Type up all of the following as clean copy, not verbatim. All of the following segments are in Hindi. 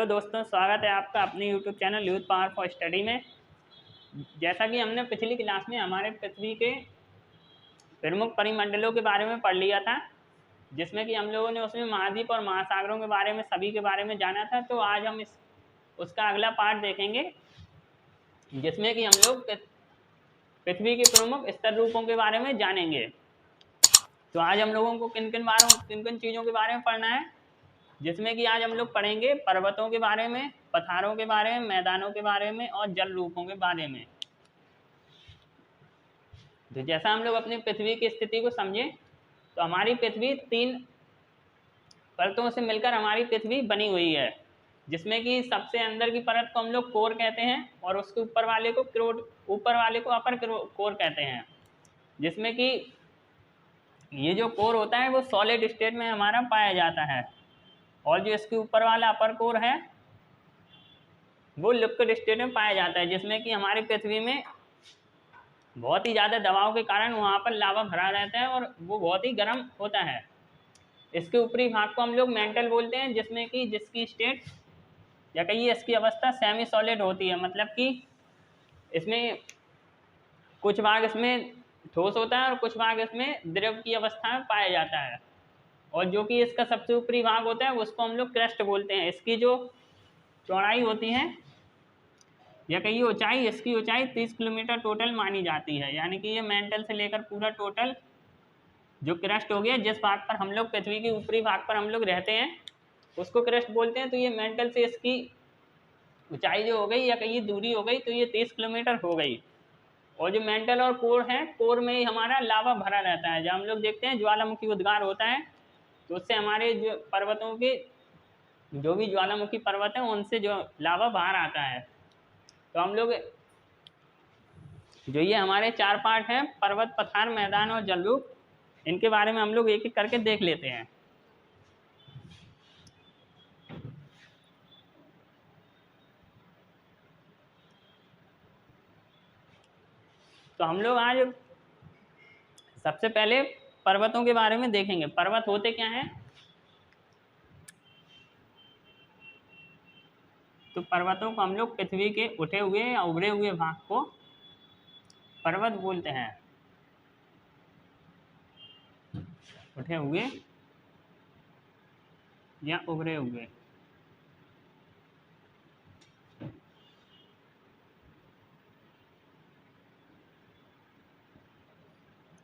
हेलो दोस्तों, स्वागत है आपका अपने YouTube channel youth power for study में। जैसा कि हमने पिछली क्लास में हमारे पृथ्वी के प्रमुख परिमंडलों के बारे में पढ़ लिया था, जिसमें कि हम लोगों ने उसमें महाद्वीप और महासागरों के बारे में सभी के बारे में जाना था। तो आज हम उसका अगला पार्ट देखेंगे, जिसमें कि हम लोग पृथ्वी के प्रमुख स्तर रूपों के बारे में जानेंगे। तो आज हम लोगों को किन किन चीज़ों के बारे में पढ़ना है, जिसमें कि आज हम लोग पढ़ेंगे पर्वतों के बारे में, पठारों के बारे में, मैदानों के बारे में और जल रूपों के बारे में। तो जैसा हम लोग अपनी पृथ्वी की स्थिति को समझें, तो हमारी पृथ्वी 3 परतों से मिलकर हमारी पृथ्वी बनी हुई है, जिसमें कि सबसे अंदर की परत को हम लोग कोर कहते हैं और उसके ऊपर वाले को अपर कोर कहते हैं। जिसमें कि ये जो कोर होता है वो सॉलिड स्टेट में हमारा पाया जाता है, और जो इसके ऊपर वाला अपर कोर है वो लिक्विड स्टेट में पाया जाता है, जिसमें कि हमारी पृथ्वी में बहुत ही ज़्यादा दबाव के कारण वहाँ पर लावा भरा रहता है और वो बहुत ही गर्म होता है। इसके ऊपरी भाग को हम लोग मेंटल बोलते हैं, जिसमें कि जिसकी स्टेट या कहिए इसकी अवस्था सेमी सॉलिड होती है। मतलब कि इसमें कुछ भाग इसमें ठोस होता है और कुछ भाग इसमें द्रव की अवस्था में पाया जाता है, और जो कि इसका सबसे ऊपरी भाग होता है उसको हम लोग क्रस्ट बोलते हैं। इसकी जो चौड़ाई होती है या कहिए ऊंचाई, इसकी ऊंचाई 30 किलोमीटर टोटल मानी जाती है। यानी कि ये मेंटल से लेकर पूरा टोटल जो क्रस्ट हो गया, जिस भाग पर हम लोग पृथ्वी के ऊपरी भाग पर हम लोग रहते हैं उसको क्रस्ट बोलते हैं। तो ये मेंटल से इसकी ऊंचाई जो हो गई या कहिए दूरी हो गई, तो ये 30 किलोमीटर हो गई। और जो मेंटल और कोर है, कोर में ही हमारा लावा भरा रहता है। जब हम लोग देखते हैं ज्वालामुखी उद्गार होता है, तो उससे हमारे जो पर्वतों के जो भी ज्वालामुखी पर्वत है उनसे जो लावा बाहर आता है। तो हम लोग जो ये हमारे 4 पार्ट हैं, पर्वत, पठार, मैदान और जलरूप, इनके बारे में हम लोग एक एक करके देख लेते हैं। तो हम लोग आज सबसे पहले पर्वतों के बारे में देखेंगे। पर्वत होते क्या हैं? तो पर्वतों को हम लोग पृथ्वी के उठे हुए या उभरे हुए भाग को पर्वत बोलते हैं। उठे हुए या उभरे हुए।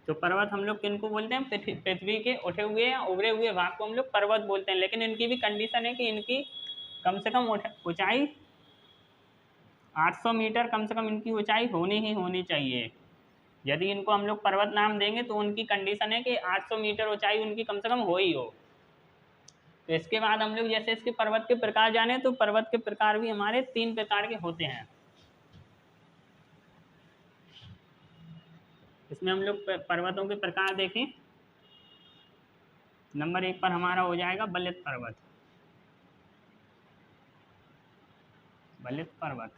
तो पर्वत हम लोग किनको बोलते हैं? पृथ्वी के उठे हुए या उभरे हुए भाग को हम लोग पर्वत बोलते हैं। लेकिन इनकी भी कंडीशन है कि इनकी कम से कम ऊंचाई 800 मीटर कम से कम इनकी ऊंचाई होनी ही होनी चाहिए। यदि इनको हम लोग पर्वत नाम देंगे तो उनकी कंडीशन है कि 800 मीटर ऊंचाई उनकी कम से कम हो ही हो। तो इसके बाद हम लोग जैसे इसके पर्वत के प्रकार जाने, तो पर्वत के प्रकार भी हमारे 3 प्रकार के होते हैं। इसमें हम लोग पर्वतों के प्रकार देखें। नंबर 1 पर हमारा हो जाएगा बलित पर्वत। बलित पर्वत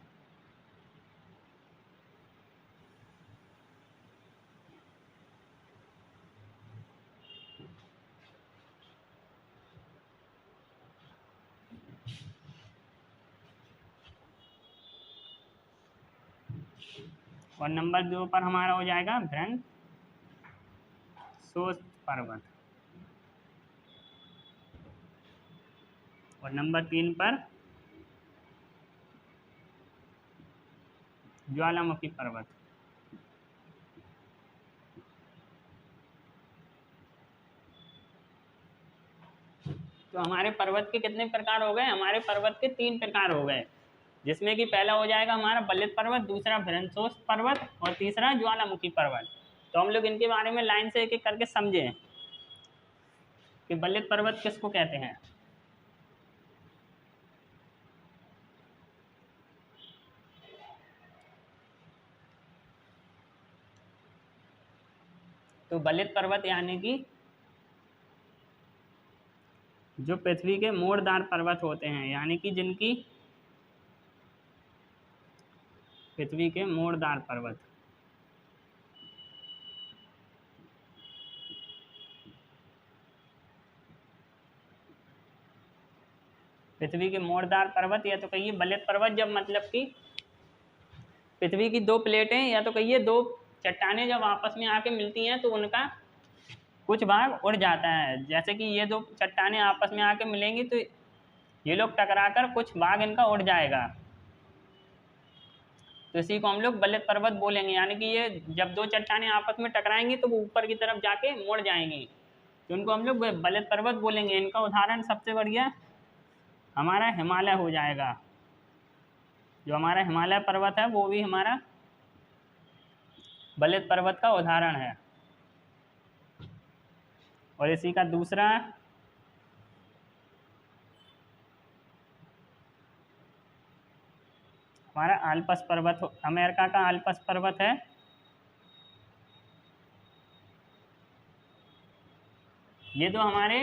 और नंबर 2 पर हमारा हो जाएगा भ्रंशोत्थ पर्वत। और नंबर 3 पर ज्वालामुखी पर्वत। तो हमारे पर्वत के कितने प्रकार हो गए? हमारे पर्वत के 3 प्रकार हो गए, जिसमें कि पहला हो जाएगा हमारा बलित पर्वत, दूसरा भ्रंशोत्थ पर्वत और तीसरा ज्वालामुखी पर्वत। तो हम लोग इनके बारे में लाइन से एक एक करके समझें कि बलित पर्वत किसको कहते हैं। तो बलित पर्वत यानी कि जो पृथ्वी के मोड़दार पर्वत होते हैं, यानी कि जिनकी पृथ्वी के मोड़दार पर्वत, पृथ्वी के मोड़दार पर्वत या तो कहिए बलित पर्वत, जब मतलब कि पृथ्वी की दो प्लेटें या तो कहिए दो चट्टानें जब आपस में आके मिलती हैं तो उनका कुछ भाग उड़ जाता है। जैसे कि ये दो चट्टानें आपस में आके मिलेंगी तो ये लोग टकराकर कुछ भाग इनका उड़ जाएगा, तो इसी को हम लोग बलित पर्वत बोलेंगे। यानी कि ये जब दो चट्टानें आपस में टकराएंगी तो वो ऊपर की तरफ जाके मुड़ जाएंगी, तो उनको हम लोग बलित पर्वत बोलेंगे। इनका उदाहरण सबसे बढ़िया हमारा हिमालय हो जाएगा। जो हमारा हिमालय पर्वत है वो भी हमारा बलित पर्वत का उदाहरण है। और इसी का दूसरा हमारा आल्पस पर्वत, अमेरिका का आल्पस पर्वत है। ये तो हमारे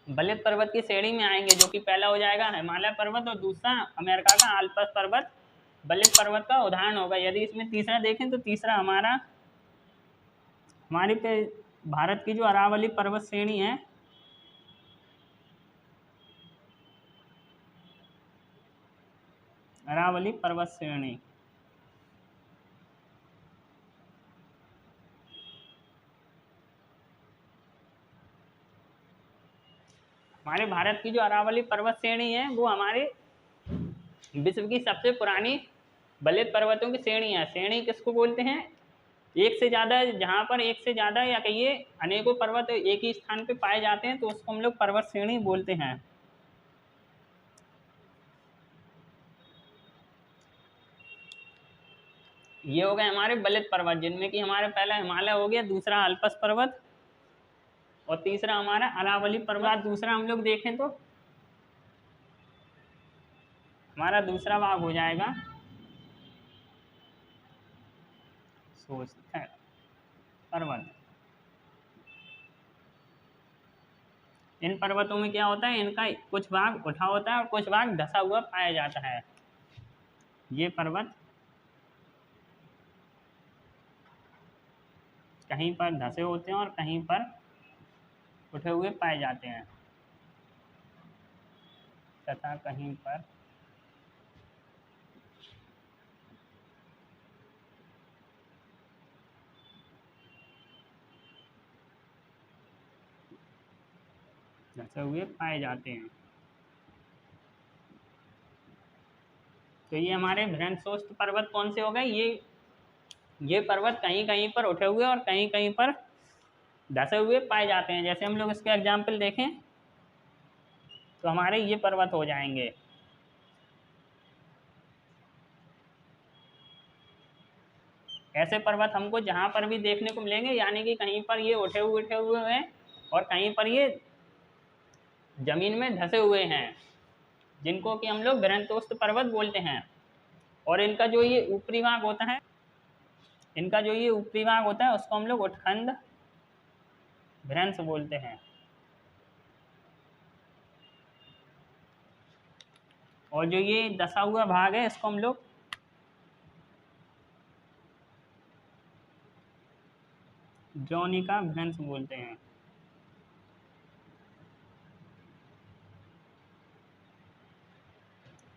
बलित पर्वत की श्रेणी में आएंगे, जो कि पहला हो जाएगा हिमालय पर्वत और दूसरा अमेरिका का आल्पस पर्वत बलित पर्वत का उदाहरण होगा। यदि इसमें तीसरा देखें तो तीसरा हमारी भारत की जो अरावली पर्वत श्रेणी है, अरावली पर्वत श्रेणी, हमारे भारत की जो अरावली पर्वत श्रेणी है वो हमारे विश्व की सबसे पुरानी बलित पर्वतों की श्रेणी है। श्रेणी किसको बोलते हैं? एक से ज़्यादा, जहाँ पर एक से ज़्यादा या कहिए अनेकों पर्वत एक ही स्थान पे पाए जाते हैं तो उसको हम लोग पर्वत श्रेणी बोलते हैं। ये हो गए हमारे बलित पर्वत, जिनमें कि हमारे पहला हिमालय हो गया, दूसरा आल्पस पर्वत और तीसरा हमारा अरावली पर्वत। दूसरा हम लोग देखें तो हमारा दूसरा भाग हो जाएगा पर्वत। इन पर्वतों में क्या होता है, इनका कुछ भाग उठा होता है और कुछ भाग धंसा हुआ पाया जाता है। ये पर्वत कहीं पर धंसे होते हैं और कहीं पर उठे हुए पाए जाते हैं, तथा कहीं पर धंसे हुए पाए जाते हैं। तो ये हमारे भ्रंशोस्त पर्वत कौन से हो गए? ये पर्वत कहीं कहीं पर उठे हुए और कहीं कहीं पर धंसे हुए पाए जाते हैं। जैसे हम लोग इसके एग्जाम्पल देखें तो हमारे ये पर्वत हो जाएंगे। ऐसे पर्वत हमको जहाँ पर भी देखने को मिलेंगे, यानी कि कहीं पर ये उठे हुए हैं और कहीं पर ये जमीन में धंसे हुए हैं, जिनको कि हम लोग भ्रंशोस्त पर्वत बोलते हैं। और इनका जो ये ऊपरी भाग होता है, उसको हम लोग उत्खंड भ्रंश बोलते हैं। और जो ये धंसा हुआ भाग है इसको हम लोग द्रोणिका भ्रंश बोलते हैं।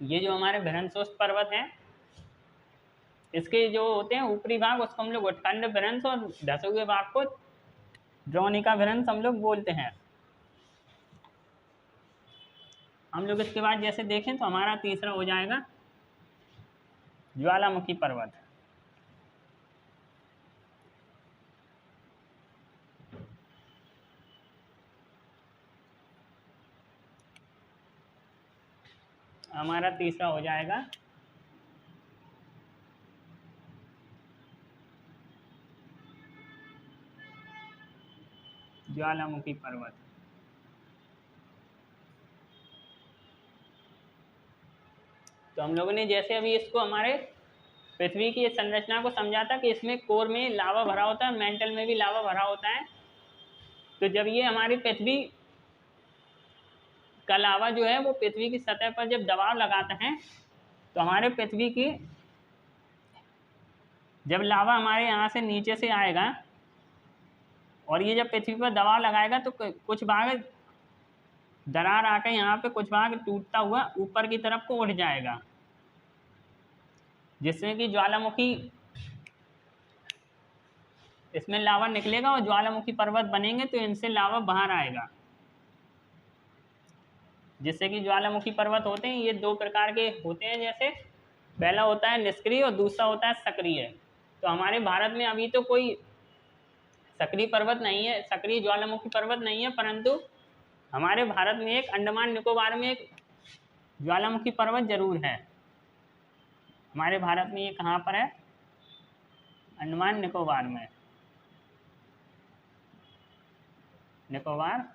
ये जो हमारे भ्रंशोस्त पर्वत हैं, इसके जो होते हैं ऊपरी भाग उसको हम लोग उत्खंड भ्रंश और धंसे हुए भाग को द्रोणिका भ्रंश हम लोग बोलते हैं। हम लोग इसके बाद जैसे देखें तो हमारा तीसरा हो जाएगा ज्वालामुखी पर्वत। हमारा तीसरा हो जाएगा ज्वालामुखी पर्वत। तो हम लोगों ने जैसे अभी इसको हमारे पृथ्वी की संरचना को समझा था कि इसमें कोर में लावा भरा होता है, मेंटल में भी लावा भरा होता है। तो जब ये हमारी पृथ्वी का लावा जो है वो पृथ्वी की सतह पर जब दबाव लगाता है तो हमारे पृथ्वी की जब लावा हमारे यहाँ से नीचे से आएगा और ये जब पृथ्वी पर दबाव लगाएगा तो कुछ भाग दरार आकर यहाँ पे कुछ भाग टूटता हुआ ऊपर की तरफ को उठ जाएगा, जिससे कि ज्वालामुखी इसमें लावा निकलेगा और ज्वालामुखी पर्वत बनेंगे, तो इनसे लावा बाहर आएगा। जिससे कि ज्वालामुखी पर्वत होते हैं, ये दो प्रकार के होते हैं, जैसे पहला होता है निष्क्रिय और दूसरा होता है सक्रिय। तो हमारे भारत में अभी तो कोई सक्रिय पर्वत नहीं है, सक्रिय ज्वालामुखी पर्वत नहीं है, परंतु हमारे भारत में एक अंडमान निकोबार में एक ज्वालामुखी पर्वत जरूर है। हमारे भारत में ये कहाँ पर है? अंडमान निकोबार में, निकोबार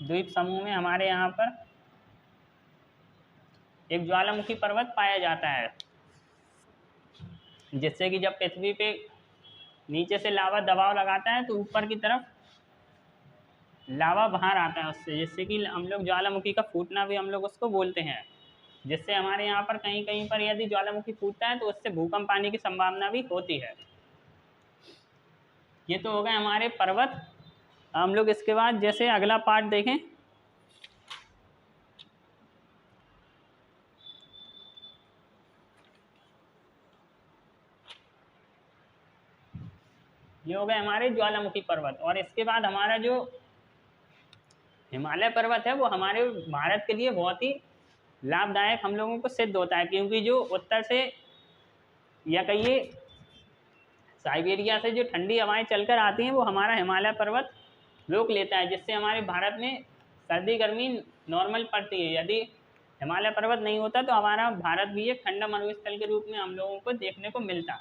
द्वीप समूह में हमारे यहाँ पर एक ज्वालामुखी पर्वत पाया जाता है, जिससे कि जब पृथ्वी पे नीचे से लावा दबाव लगाता है तो ऊपर की तरफ लावा बाहर आता है उससे, जिससे कि हम लोग ज्वालामुखी का फूटना भी हम लोग उसको बोलते हैं। जिससे हमारे यहाँ पर कहीं कहीं पर यदि ज्वालामुखी फूटता है तो उससे भूकंप आने की संभावना भी होती है। ये तो हो गए हमारे पर्वत। हम लोग इसके बाद जैसे अगला पार्ट देखें, ये हो गए हमारे ज्वालामुखी पर्वत। और इसके बाद हमारा जो हिमालय पर्वत है वो हमारे भारत के लिए बहुत ही लाभदायक हम लोगों को सिद्ध होता है, क्योंकि जो उत्तर से या कहिए साइबेरिया से जो ठंडी हवाएं चलकर आती हैं वो हमारा हिमालय पर्वत रोक लेता है, जिससे हमारे भारत में सर्दी गर्मी नॉर्मल पड़ती है। यदि हिमालय पर्वत नहीं होता तो हमारा भारत भी एक ठंडा मरुस्थल के रूप में हम लोगों को देखने को मिलता।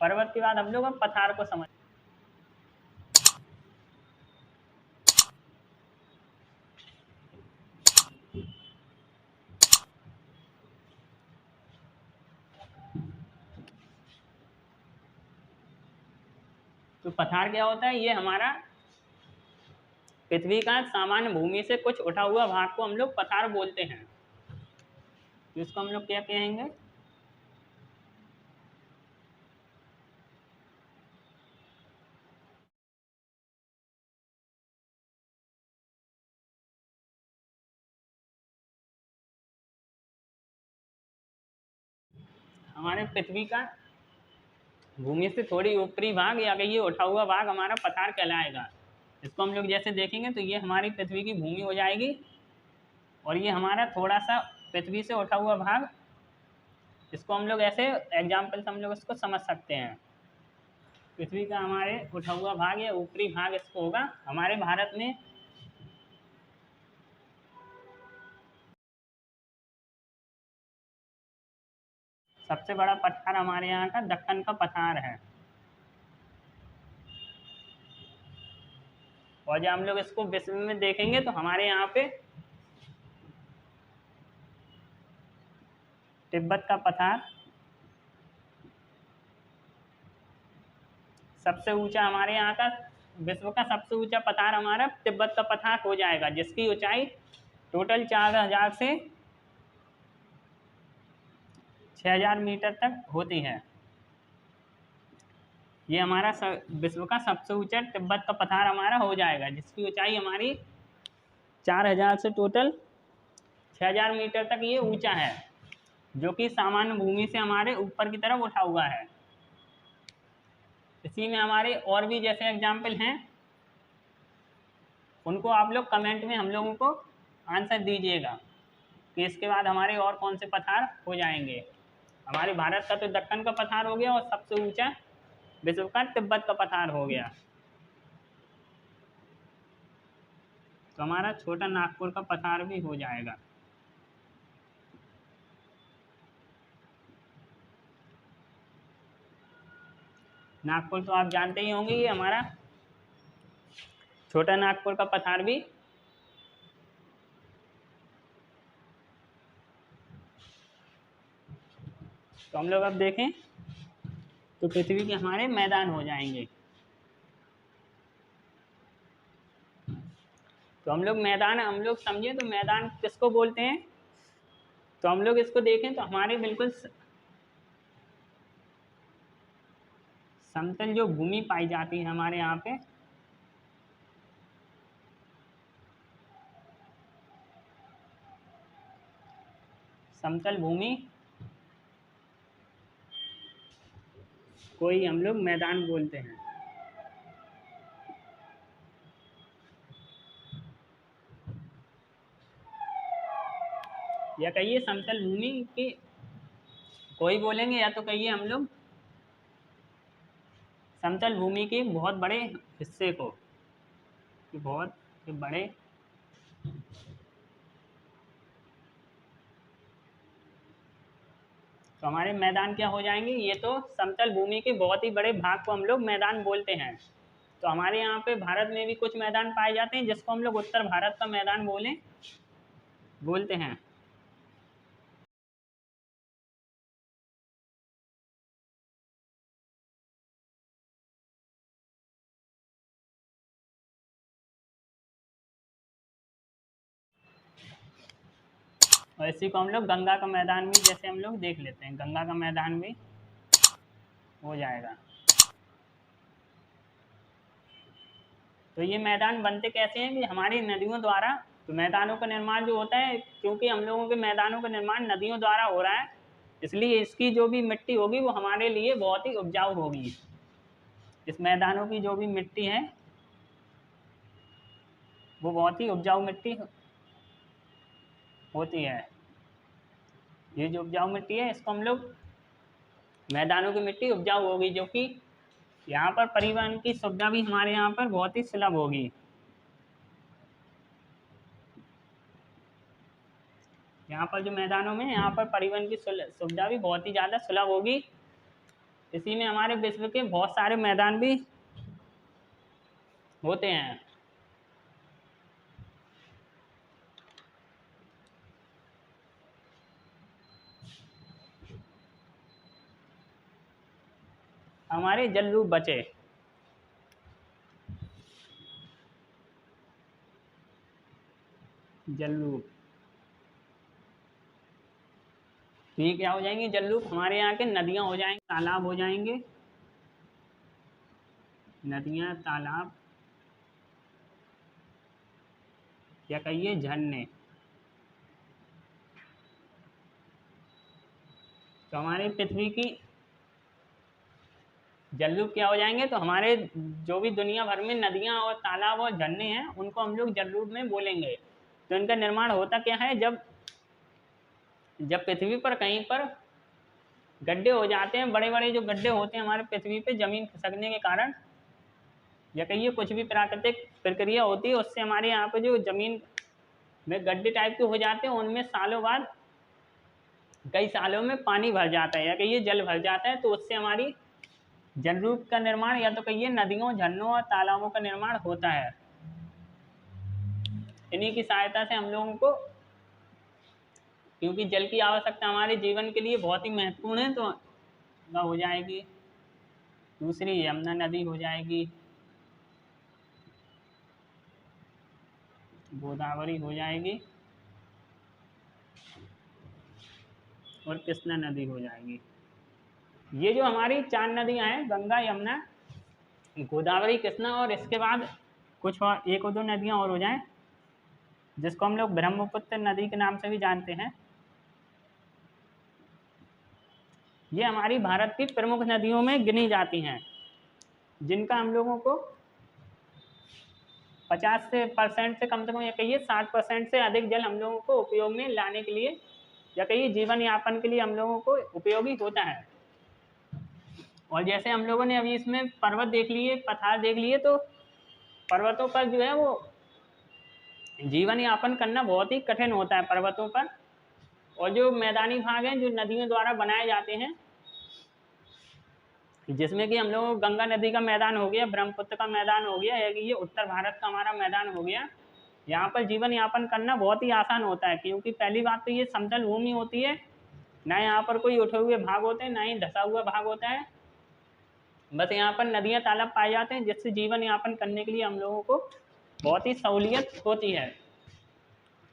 पर्वत के बाद हम लोग अब पठार को समझ। तो पठार क्या होता है? ये हमारा पृथ्वी का सामान्य भूमि से कुछ उठा हुआ भाग को हम लोग पठार बोलते हैं। तो इसको हम लोग क्या कहेंगे? हमारे पृथ्वी का भूमि से थोड़ी ऊपरी भाग या ये उठा हुआ भाग हमारा पठार कहलाएगा। इसको हम लोग जैसे देखेंगे तो ये हमारी पृथ्वी की भूमि हो जाएगी, और ये हमारा थोड़ा सा पृथ्वी से उठा हुआ भाग, इसको हम लोग ऐसे एग्जाम्पल से हम लोग इसको समझ सकते हैं। पृथ्वी का हमारे उठा हुआ भाग या ऊपरी भाग इसको होगा। हमारे भारत में सबसे बड़ा पठार हमारे यहाँ का दक्कन का पठार है। और जब हम लोग इसको विश्व में देखेंगे तो हमारे यहाँ पे तिब्बत का पठार सबसे ऊंचा, हमारे यहाँ का विश्व का सबसे ऊंचा पठार हमारा तिब्बत का पठार हो जाएगा, जिसकी ऊंचाई टोटल 4000 से 6000 मीटर तक होती है। ये हमारा विश्व का सबसे ऊंचा तिब्बत का पठार हमारा हो जाएगा, जिसकी ऊंचाई हमारी 4000 से टोटल 6000 मीटर तक ये ऊंचा है, जो कि सामान्य भूमि से हमारे ऊपर की तरफ उठा हुआ है। इसी में हमारे और भी जैसे एग्जाम्पल हैं, उनको आप लोग कमेंट में हम लोगों को आंसर दीजिएगा कि इसके बाद हमारे और कौन से पठार हो जाएंगे। हमारे भारत का तो दक्कन का पठार हो गया, और सबसे ऊंचा विश्व का तिब्बत का पठार हो गया। तो हमारा छोटा नागपुर का पठार भी हो जाएगा। नागपुर तो आप जानते ही होंगे, ये हमारा छोटा नागपुर का पठार भी तो हम लोग अब देखें तो पृथ्वी के हमारे मैदान हो जाएंगे। तो हम लोग मैदान हम लोग समझे तो मैदान किसको बोलते हैं? तो हम लोग इसको देखें तो हमारे बिल्कुल समतल जो भूमि पाई जाती है हमारे यहाँ पे, समतल भूमि कोई हम लोग मैदान बोलते हैं। या कहिए समतल भूमि की कोई बोलेंगे, या तो कहिए हम लोग समतल भूमि के बहुत बड़े हिस्से को, कि बहुत बड़े तो हमारे मैदान क्या हो जाएंगे, ये तो समतल भूमि के बहुत ही बड़े भाग को हम लोग मैदान बोलते हैं। तो हमारे यहाँ पे भारत में भी कुछ मैदान पाए जाते हैं जिसको हम लोग उत्तर भारत का मैदान बोलते हैं। और इसी को हम लोग गंगा का मैदान भी जैसे हम लोग देख लेते हैं, गंगा का मैदान भी हो जाएगा। तो ये मैदान बनते कैसे हैं कि हमारी नदियों द्वारा, तो मैदानों का निर्माण जो होता है, क्योंकि हम लोगों के मैदानों का निर्माण नदियों द्वारा हो रहा है, इसलिए इसकी जो भी मिट्टी होगी वो हमारे लिए बहुत ही उपजाऊ होगी। इस मैदानों की जो भी मिट्टी है वो बहुत ही उपजाऊ मिट्टी होती है। ये जो उपजाऊ मिट्टी है इसको हम लोग, मैदानों की मिट्टी उपजाऊ होगी, जो कि यहाँ पर परिवहन की सुविधा भी हमारे यहाँ पर बहुत ही सुलभ होगी। यहाँ पर जो मैदानों में यहाँ पर परिवहन की सुविधा भी बहुत ही ज़्यादा सुलभ होगी। इसी में हमारे विश्व के बहुत सारे मैदान भी होते हैं। हमारे जलरूप बचे, जलरूप, ये क्या हो जाएंगे, जलरूप हमारे यहाँ के नदियाँ हो जाएंगे, तालाब हो जाएंगे, नदियाँ, तालाब, या कहिए झरने। तो हमारे पृथ्वी की जलरूप क्या हो जाएंगे, तो हमारे जो भी दुनिया भर में नदियाँ और तालाब और झरने हैं उनको हम लोग जलरूप में बोलेंगे। तो इनका निर्माण होता क्या है, जब पृथ्वी पर कहीं पर गड्ढे हो जाते हैं, बड़े बड़े जो गड्ढे होते हैं हमारे पृथ्वी पे जमीन खिसकने के कारण, या कहिए कुछ भी प्राकृतिक प्रक्रिया होती है उससे हमारे यहाँ पे जो जमीन में गड्ढे टाइप के हो जाते हैं, उनमें सालों बाद, कई सालों में पानी भर जाता है, या कहिए जल भर जाता है, तो उससे हमारी जलरूप का निर्माण, या तो कहिए नदियों, झरनों और तालाबों का निर्माण होता है। इन्हीं की सहायता से हम लोगों को, क्योंकि जल की आवश्यकता हमारे जीवन के लिए बहुत ही महत्वपूर्ण है, तो गंगा हो जाएगी, दूसरी यमुना नदी हो जाएगी, गोदावरी हो जाएगी, और कृष्णा नदी हो जाएगी। ये जो हमारी 4 नदियां हैं, गंगा, यमुना, गोदावरी, कृष्णा, और इसके बाद कुछ और, एक और 2 नदियां और हो जाएं जिसको हम लोग ब्रह्मपुत्र नदी के नाम से भी जानते हैं। ये हमारी भारत की प्रमुख नदियों में गिनी जाती हैं, जिनका हम लोगों को 50% से कम से कम, या कहिए 60% से अधिक जल हम लोगों को उपयोग में लाने के लिए, या कहिए जीवन यापन के लिए हम लोगों को उपयोगी होता है। और जैसे हम लोगों ने अभी इसमें पर्वत देख लिए, पठार देख लिए, तो पर्वतों पर जो है वो जीवन यापन करना बहुत ही कठिन होता है पर्वतों पर। और जो मैदानी भाग हैं जो नदियों द्वारा बनाए जाते हैं, जिसमें कि हम लोग गंगा नदी का मैदान हो गया, ब्रह्मपुत्र का मैदान हो गया, या कि ये उत्तर भारत का हमारा मैदान हो गया, यहाँ पर जीवन यापन करना बहुत ही आसान होता है। क्योंकि पहली बात तो ये समतल भूमि होती है, ना यहाँ पर कोई उठे हुए भाग होते हैं, ना ही धसा हुआ भाग होता है, बस यहाँ पर नदियाँ, तालाब पाए जाते हैं, जिससे जीवन यापन करने के लिए हम लोगों को बहुत ही सहूलियत होती है।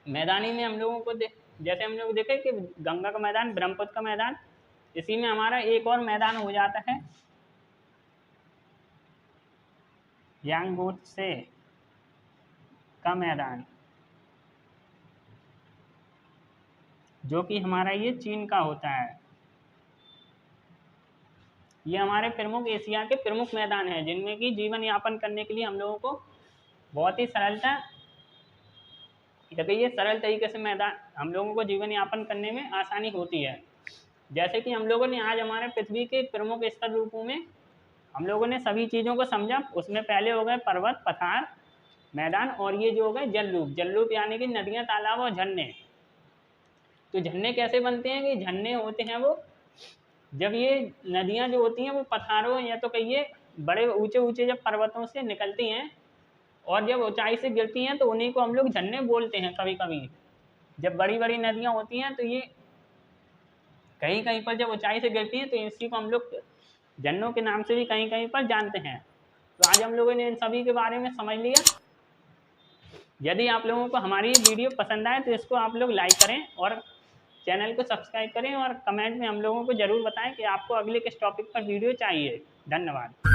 मैदानी में हम लोगों को जैसे हम लोग देखें कि गंगा का मैदान, ब्रह्मपुत्र का मैदान, इसी में हमारा एक और मैदान हो जाता है यांगोत्से का मैदान। जो कि हमारा ये चीन का होता है। ये हमारे प्रमुख एशिया के प्रमुख मैदान हैं जिनमें कि जीवन यापन करने के लिए हम लोगों को बहुत ही सरल तरीके से मैदान हम लोगों को जीवन यापन करने में आसानी होती है। जैसे कि हम लोगों ने आज हमारे पृथ्वी के प्रमुख स्तर रूपों में हम लोगों ने सभी चीज़ों को समझा। उसमें पहले हो गए पर्वत, पठार, मैदान, और ये जो हो गए जल रूप यानी कि नदियाँ, तालाब और झरने। तो झरने कैसे बनते हैं कि झरने होते हैं वो जब ये नदियाँ जो होती हैं वो पठारों या तो कहिए बड़े ऊंचे ऊंचे जब पर्वतों से निकलती हैं और जब ऊंचाई से गिरती हैं तो उन्हीं को हम लोग झरने बोलते हैं। कभी कभी जब बड़ी बड़ी नदियाँ होती हैं तो ये कहीं कहीं पर जब ऊंचाई से गिरती हैं तो इसी को हम लोग झरनों के नाम से भी कहीं कहीं पर जानते हैं। तो आज हम लोगों ने इन सभी के बारे में समझ लिया। यदि आप लोगों को हमारी वीडियो पसंद आए तो इसको आप लोग लाइक करें और चैनल को सब्सक्राइब करें और कमेंट में हम लोगों को ज़रूर बताएं कि आपको अगले किस टॉपिक पर वीडियो चाहिए। धन्यवाद।